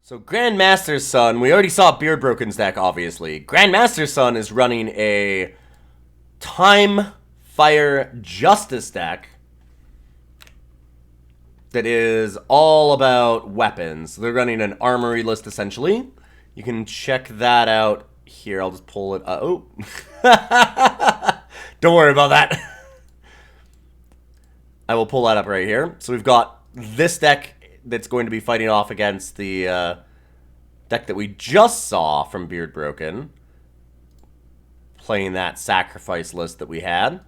So Grandmastersson, we already saw BeardBroken's deck, obviously. Grandmastersson is running a Time Fire Justice deck that is all about weapons. They're running an armory list, essentially. You can check that out here. I'll just pull it up. Oh. Don't worry about that. I will pull that up right here. So we've got this deck that's going to be fighting off against the deck that we just saw from BeardBroken, playing that sacrifice list that we had.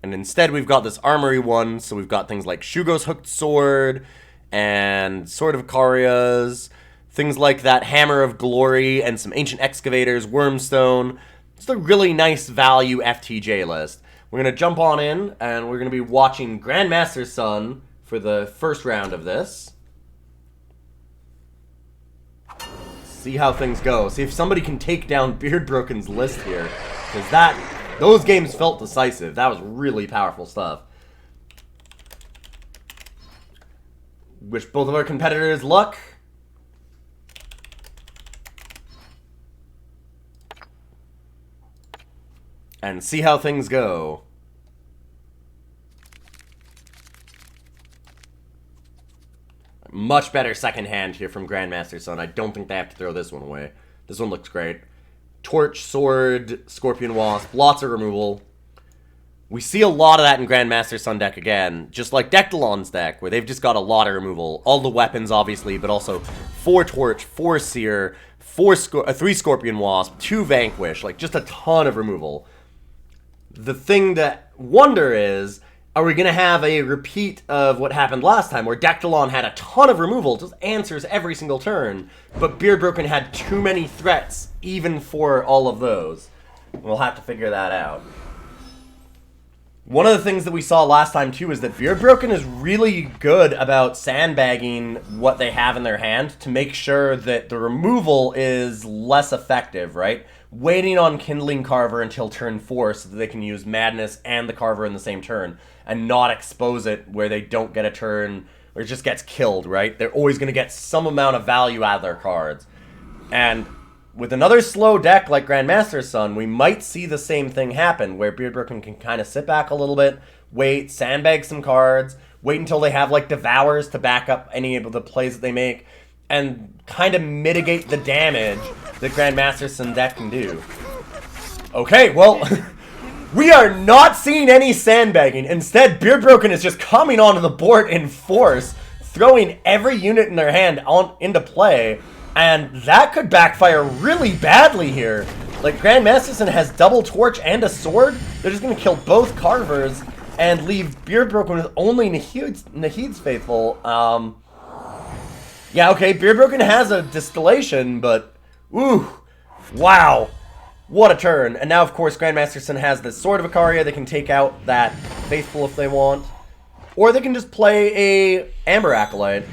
And instead we've got this armory one, so we've got things like Shugo's Hooked Sword and Sword of Karias, things like that Hammer of Glory and some Ancient Excavators, Wormstone. It's a really nice value FTJ list. We're going to jump on in and we're going to be watching Grandmastersson for the first round of this. See how things go. See if somebody can take down BeardBroken's list here. Because those games felt decisive. That was really powerful stuff. Wish both of our competitors luck. And see how things go. Much better second hand here from Grandmastersson. I don't think they have to throw this one away. This one looks great. Torch, Sword, Scorpion Wasp, lots of removal. We see a lot of that in Grandmastersson deck again, just like Dectalon's deck, where they've just got a lot of removal. All the weapons, obviously, but also 4 Torch, 4 Seer, 3 Scorpion Wasp, 2 Vanquish, like just a ton of removal. The thing to wonder is, are we going to have a repeat of what happened last time, where Dectalon had a ton of removal, just answers every single turn, but BeardBroken had too many threats, even for all of those? We'll have to figure that out. One of the things that we saw last time, too, is that BeardBroken is really good about sandbagging what they have in their hand to make sure that the removal is less effective, right? Waiting on Kindling Carver until turn 4 so that they can use Madness and the Carver in the same turn and not expose it where they don't get a turn or it just gets killed, right? They're always going to get some amount of value out of their cards. And with another slow deck like Grandmastersson, we might see the same thing happen where BeardBroken can kind of sit back a little bit, wait, sandbag some cards, wait until they have like Devours to back up any of the plays that they make, and kind of mitigate the damage that Grandmastersson deck can do. Okay, well, we are not seeing any sandbagging. Instead, BeardBroken is just coming onto the board in force, throwing every unit in their hand into play, and that could backfire really badly here. Like, Grandmastersson has double Torch and a Sword. They're just going to kill both Carvers and leave BeardBroken with only Nahid's Faithful. Yeah, okay, BeardBroken has a Distillation, but ooh, wow, what a turn. And now, of course, Grandmastersson has the Sword of Ikaria. They can take out that Faithful if they want. Or they can just play a Amber Acolyte.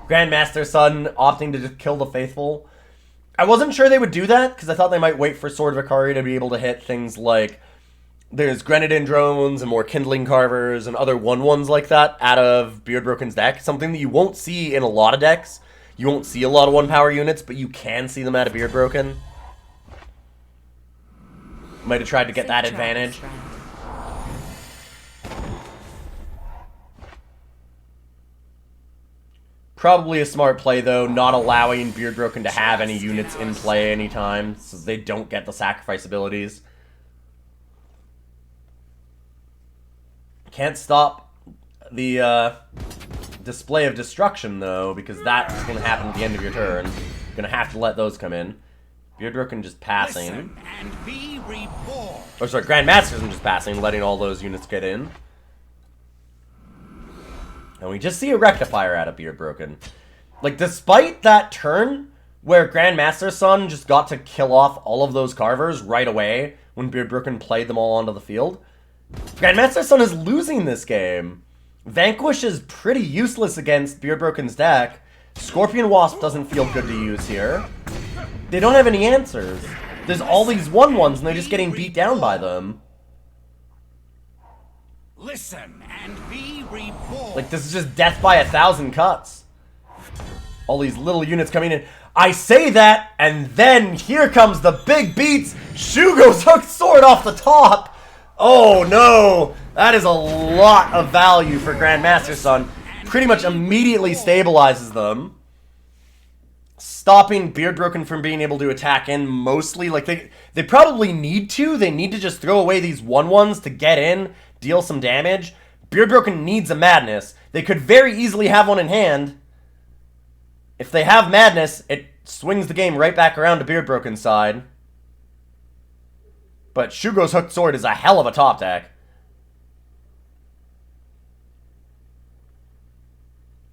Grandmastersson opting to just kill the Faithful. I wasn't sure they would do that, because I thought they might wait for Sword of Ikaria to be able to hit things like there's Grenadin Drones and more Kindling Carvers and other 1/1s like that out of BeardBroken's deck. Something that you won't see in a lot of decks. You won't see a lot of 1-power units, but you can see them out of BeardBroken. Might have tried to get that advantage. Probably a smart play, though, not allowing BeardBroken to have any units in play anytime, so they don't get the sacrifice abilities. Can't stop the display of destruction, though, because that's going to happen at the end of your turn. You're going to have to let those come in. BeardBroken just passing. And be reborn. Or sorry, Grandmastersson just passing, letting all those units get in. And we just see a Rectifier out of BeardBroken. Like, despite that turn where Grandmastersson just got to kill off all of those Carvers right away when BeardBroken played them all onto the field, Grandmastersson is losing this game. Vanquish is pretty useless against BeardBroken's deck. Scorpion Wasp doesn't feel good to use here. They don't have any answers. There's all these 1/1s and they're just getting beat down by them. Listen and be reborn. Like, this is just death by 1,000 cuts. All these little units coming in. I say that, and then here comes the big beats. Shugo's hooked sword off the top. Oh, no. That is a lot of value for Grandmastersson. Pretty much immediately stabilizes them. Stopping BeardBroken from being able to attack in mostly. Like, they probably need to. They need to just throw away these 1/1s to get in, deal some damage. BeardBroken needs a Madness. They could very easily have one in hand. If they have Madness, it swings the game right back around to BeardBroken's side. But Shugo's hooked sword is a hell of a top deck.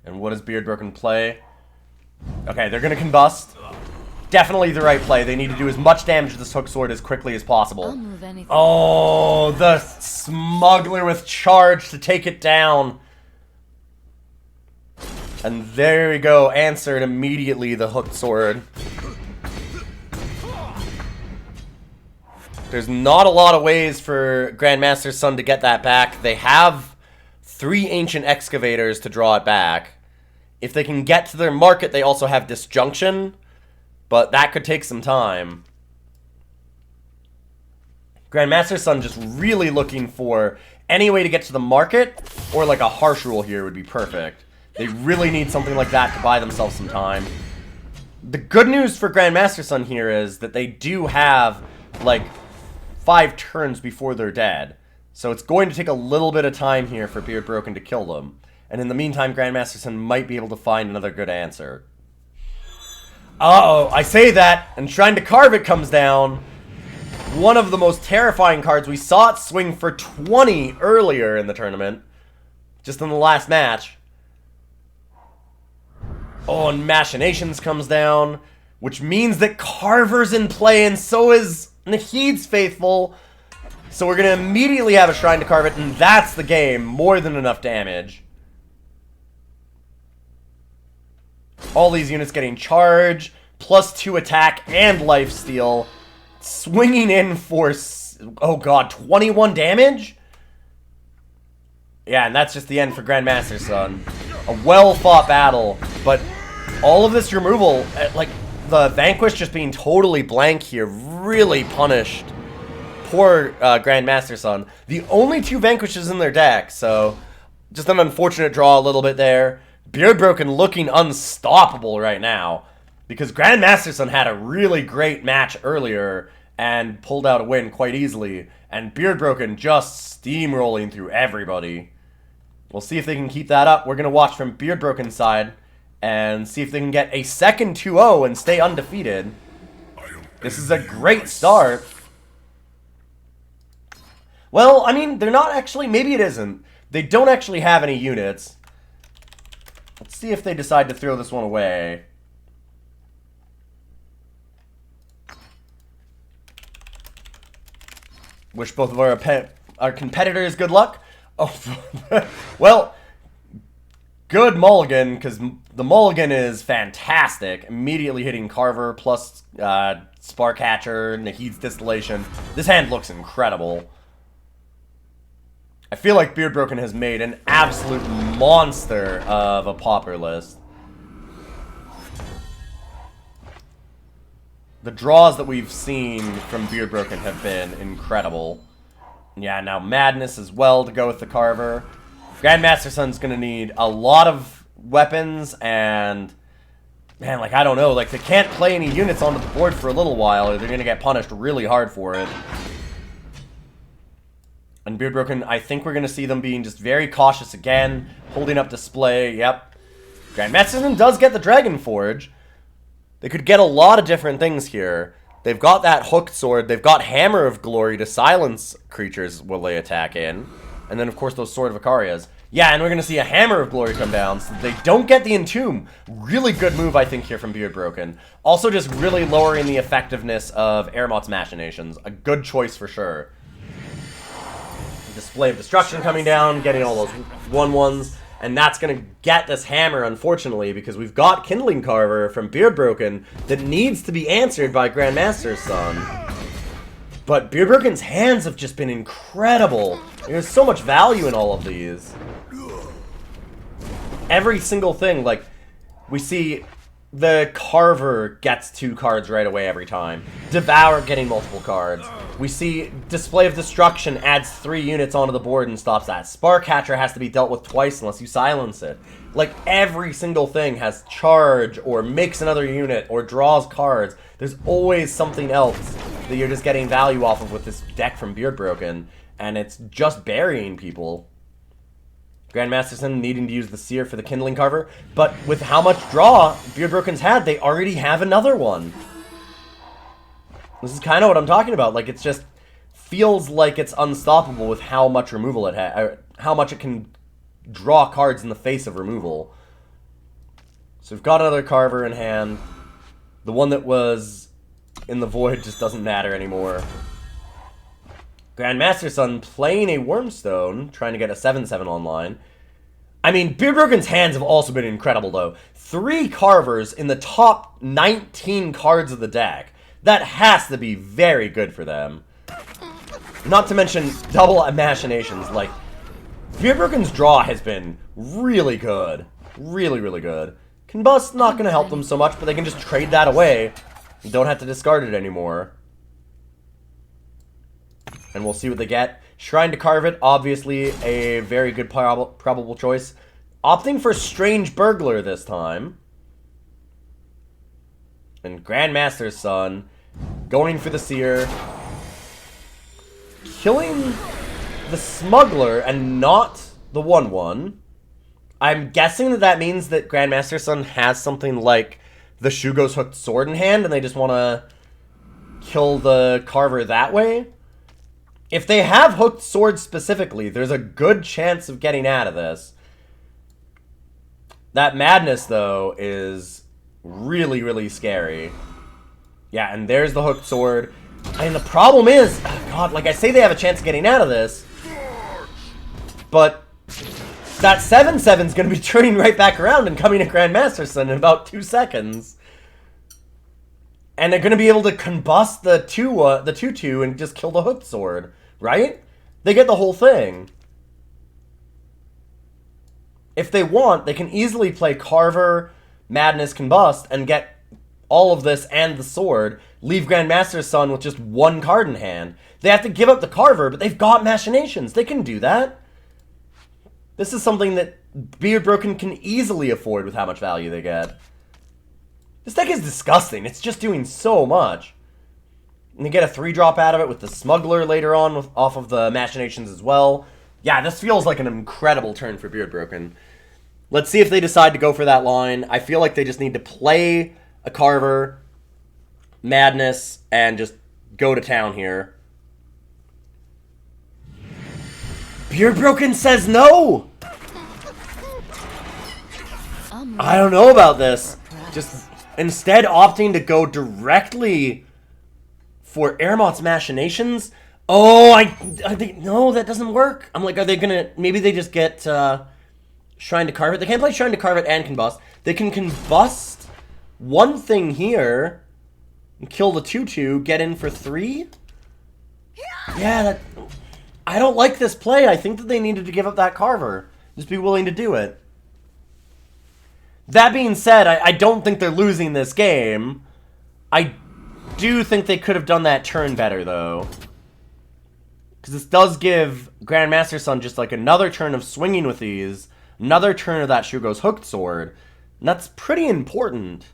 And what does BeardBroken play? Okay, they're going to combust. Definitely the right play. They need to do as much damage to this hook sword as quickly as possible. I'll move anything. Oh, the smuggler with charge to take it down. And there we go. Answered immediately, the hook sword. There's not a lot of ways for Grandmastersson to get that back. They have 3 Ancient Excavators to draw it back. If they can get to their market, they also have Disjunction, but that could take some time. Grandmastersson just really looking for any way to get to the market, or like a Harsh Rule here would be perfect. They really need something like that to buy themselves some time. The good news for Grandmastersson here is that they do have, like, 5 turns before they're dead. So it's going to take a little bit of time here for BeardBroken to kill them. And in the meantime, Grandmastersson might be able to find another good answer. Uh-oh, I say that, and Shrine to Carve It comes down. One of the most terrifying cards. We saw it swing for 20 earlier in the tournament. Just in the last match. Oh, and Machinations comes down. Which means that Carver's in play, and so is Nahid's Faithful. So we're going to immediately have a Shrine to Carve It, and that's the game. More than enough damage. All these units getting charge, +2 attack, and lifesteal. Swinging in for, oh god, 21 damage? Yeah, and that's just the end for Grandmastersson. A well-fought battle, but all of this removal, like, the Vanquish just being totally blank here, really punished poor Grandmastersson. The only 2 Vanquishes in their deck, so just an unfortunate draw a little bit there. BeardBroken looking unstoppable right now, because Grandmastersson had a really great match earlier and pulled out a win quite easily, and BeardBroken just steamrolling through everybody. We'll see if they can keep that up. We're going to watch from BeardBroken's side and see if they can get a second 2-0 and stay undefeated. This is a great start. Well, I mean, they're not actually, maybe it isn't. They don't actually have any units. Let's see if they decide to throw this one away. Wish both of our competitors good luck. Oh, well, good mulligan, because the mulligan is fantastic. Immediately hitting Carver, plus Sparkcatcher, Nahid's Distillation. This hand looks incredible. I feel like BeardBroken has made an absolute monster of a Pauper list. The draws that we've seen from BeardBroken have been incredible. Yeah, now Madness as well to go with the Carver. Grandmasterson's going to need a lot of weapons and... Man, like, I don't know. Like, they can't play any units onto the board for a little while or they're going to get punished really hard for it. And BeardBroken, I think we're going to see them being just very cautious again. Holding up display, yep. Grandmastersson does get the Dragon Forge. They could get a lot of different things here. They've got that hooked sword. They've got Hammer of Glory to silence creatures while they attack in. And then, of course, those Sword of Icarias. Yeah, and we're going to see a Hammer of Glory come down so they don't get the Entomb. Really good move, I think, here from BeardBroken. Also just really lowering the effectiveness of Eremot's Machinations. A good choice for sure. Display of Destruction coming down, getting all those 1/1s, and that's going to get this hammer, unfortunately, because we've got Kindling Carver from BeardBroken that needs to be answered by Grandmastersson. But BeardBroken's hands have just been incredible. There's so much value in all of these. Every single thing, like, we see the Carver gets 2 cards right away every time. Devour getting multiple cards. We see Display of Destruction adds 3 units onto the board and stops that. Sparkcatcher has to be dealt with twice unless you silence it. Like, every single thing has charge, or makes another unit, or draws cards. There's always something else that you're just getting value off of with this deck from BeardBroken, and it's just burying people. Grandmastersson needing to use the Seer for the Kindling Carver, but with how much draw BeardBroken's had, they already have another one. This is kind of what I'm talking about. Like, it's just feels like it's unstoppable with how much removal it has, how much it can draw cards in the face of removal. So we've got another Carver in hand. The one that was in the void just doesn't matter anymore. Grandmastersson playing a Wormstone, trying to get a 7/7 online. I mean, BeardBroken's hands have also been incredible, though. 3 Carvers in the top 19 cards of the deck. That has to be very good for them. Not to mention double Machinations. Like, BeardBroken's draw has been really good. Really, really good. Combust not going to help them so much, but they can just trade that away. You don't have to discard it anymore. And we'll see what they get. Shrine to Carve It, obviously a very good probable choice. Opting for Strange Burglar this time. And Grandmastersson going for the Seer. Killing the Smuggler and not the 1/1. I'm guessing that that means that Grandmastersson has something like the Shugo's Hooked Sword in hand and they just want to kill the Carver that way. If they have Hooked Sword specifically, there's a good chance of getting out of this. That Madness, though, is really, really scary. Yeah, and there's the Hooked Sword. And the problem is, oh God, like I say they have a chance of getting out of this, but that 7/7's going to be turning right back around and coming to Grandmastersson in about 2 seconds. And they're going to be able to combust the 2/2 and just kill the Hooked Sword, right? They get the whole thing. If they want, they can easily play Carver, Madness, Combust, and get all of this and the sword, leave Grandmastersson with just 1 card in hand. They have to give up the Carver, but they've got Machinations. They can do that. This is something that BeardBroken can easily afford with how much value they get. This deck is disgusting. It's just doing so much. And they get a 3-drop out of it with the Smuggler later on off of the Machinations as well. Yeah, this feels like an incredible turn for BeardBroken. Let's see if they decide to go for that line. I feel like they just need to play a Carver, Madness, and just go to town here. BeardBroken says no! I don't know about this. Just instead opting to go directly for Ermot's Machinations. Oh, I think, no, that doesn't work. I'm like, are they gonna, maybe they just get Shrine to Carve It. They can't play Shrine to Carve It and Combust. They can Combust one thing here and kill the 2/2, get in for 3. Yeah, that, I don't like this play. I think that they needed to give up that Carver. Just be willing to do it. That being said, I don't think they're losing this game. I do think they could have done that turn better, though. Because this does give Grandmastersson just like another turn of swinging with these, another turn of that Shugo's Hooked Sword, and that's pretty important.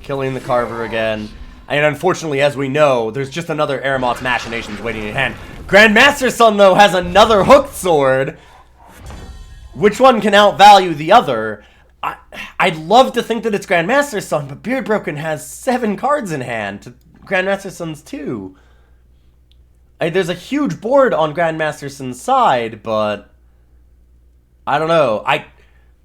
Killing the Carver again. And unfortunately, as we know, there's just another Ermot's Machinations waiting in hand. Grandmastersson, though, has another Hooked Sword. Which one can outvalue the other? I'd love to think that it's Grandmastersson, but BeardBroken has 7 cards in hand to Grandmastersson's 2. There's a huge board on Grandmastersson's side, but I don't know.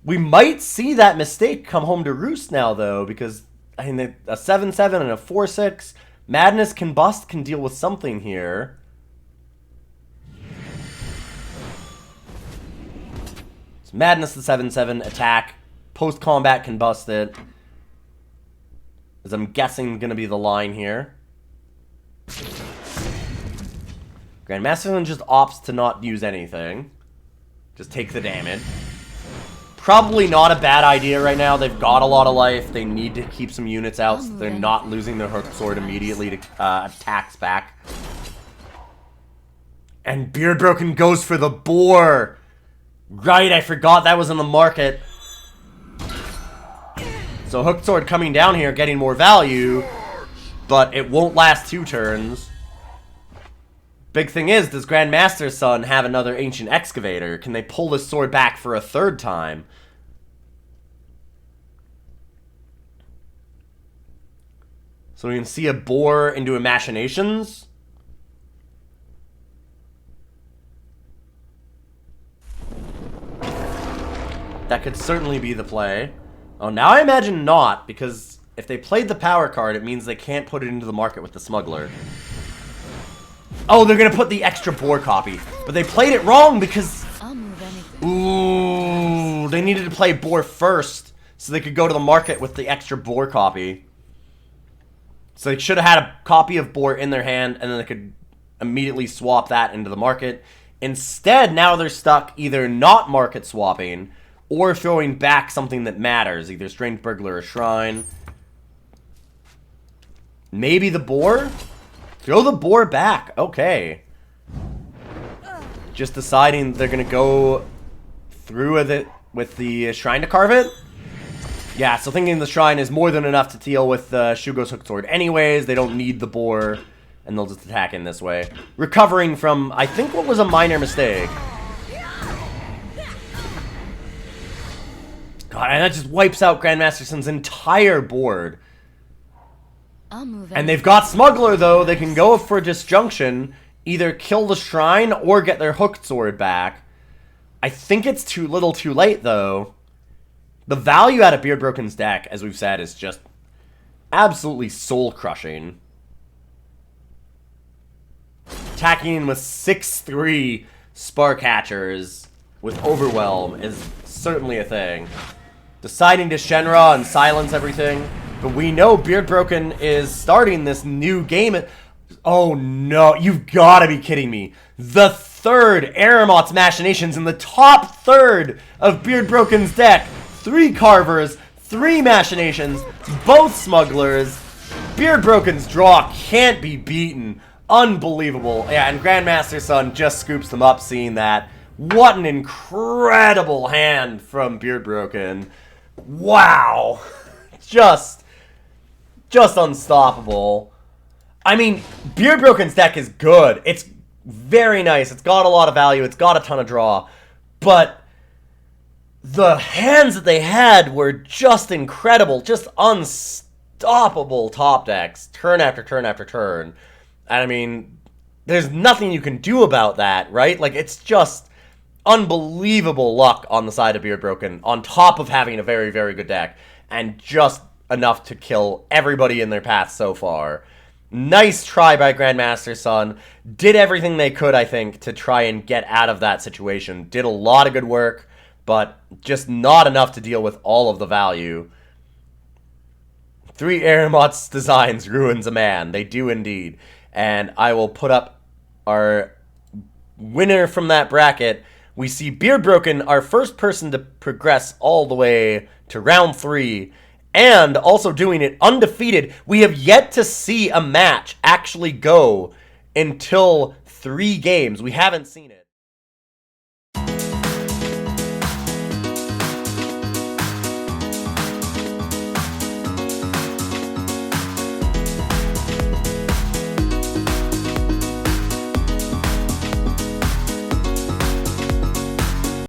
We might see that mistake come home to roost now, though, because I mean, a 7/7 and a 4/6. Madness Combust can deal with something here. So Madness the 7/7 attack. Post-combat can bust it. As I'm guessing going to be the line here. Grandmastersson just opts to not use anything. Just take the damage. Probably not a bad idea right now. They've got a lot of life. They need to keep some units out so they're not losing their hook sword immediately to attacks back. And BeardBroken goes for the boar. Right, I forgot that was in the market. So hook sword coming down here, getting more value, but it won't last 2 turns. Big thing is, does Grandmastersson have another Ancient Excavator? Can they pull this sword back for a 3rd time? So we can see a boar into a Machinations. That could certainly be the play. Oh, now I imagine not, because if they played the power card, it means they can't put it into the market with the smuggler. Oh, they're going to put the extra boar copy. But they played it wrong because... Ooh, they needed to play boar first so they could go to the market with the extra boar copy. So they should have had a copy of boar in their hand, and then they could immediately swap that into the market. Instead, now they're stuck either not market swapping or throwing back something that matters, either Strange Burglar or Shrine. Maybe the boar? Throw the boar back. Okay. Just deciding they're going to go through with the Shrine to carve it? Yeah, so thinking the Shrine is more than enough to deal with Shugo's Hook Sword anyways. They don't need the boar, and they'll just attack in this way. Recovering from, I think, what was a minor mistake. God, and that just wipes out Grandmasterson's entire board. And they've got Smuggler, though. They can go for Disjunction, either kill the Shrine or get their Hooked Sword back. I think it's too little too late, though. The value out of BeardBroken's deck, as we've said, is just absolutely soul-crushing. Attacking in with 6/3 Spark Hatchers with Overwhelm is certainly a thing. Deciding to Shenra and silence everything. But we know BeardBroken is starting this new game. Oh no, you've got to be kidding me. The 3rd Aramot's Machinations in the top 3rd of BeardBroken's deck. 3 Carvers, 3 Machinations, both Smugglers. BeardBroken's draw can't be beaten. Unbelievable. Yeah, and Grandmastersson just scoops them up seeing that. What an incredible hand from BeardBroken. Wow. Just unstoppable. I mean, BeardBroken's deck is good. It's very nice. It's got a lot of value. It's got a ton of draw. But the hands that they had were just incredible. Just unstoppable top decks. Turn after turn after turn. And I mean, there's nothing you can do about that, right? Like, it's just unbelievable luck on the side of BeardBroken, on top of having a very, very good deck, and just enough to kill everybody in their path so far. Nice try by Grandmastersson. Did everything they could, I think, to try and get out of that situation. Did a lot of good work, but just not enough to deal with all of the value. 3 Aramot's designs ruins a man. They do indeed. And I will put up our winner from that bracket. We see BeardBroken, our first person to progress all the way to round 3, and also doing it undefeated. We have yet to see a match actually go until 3 games. We haven't seen it.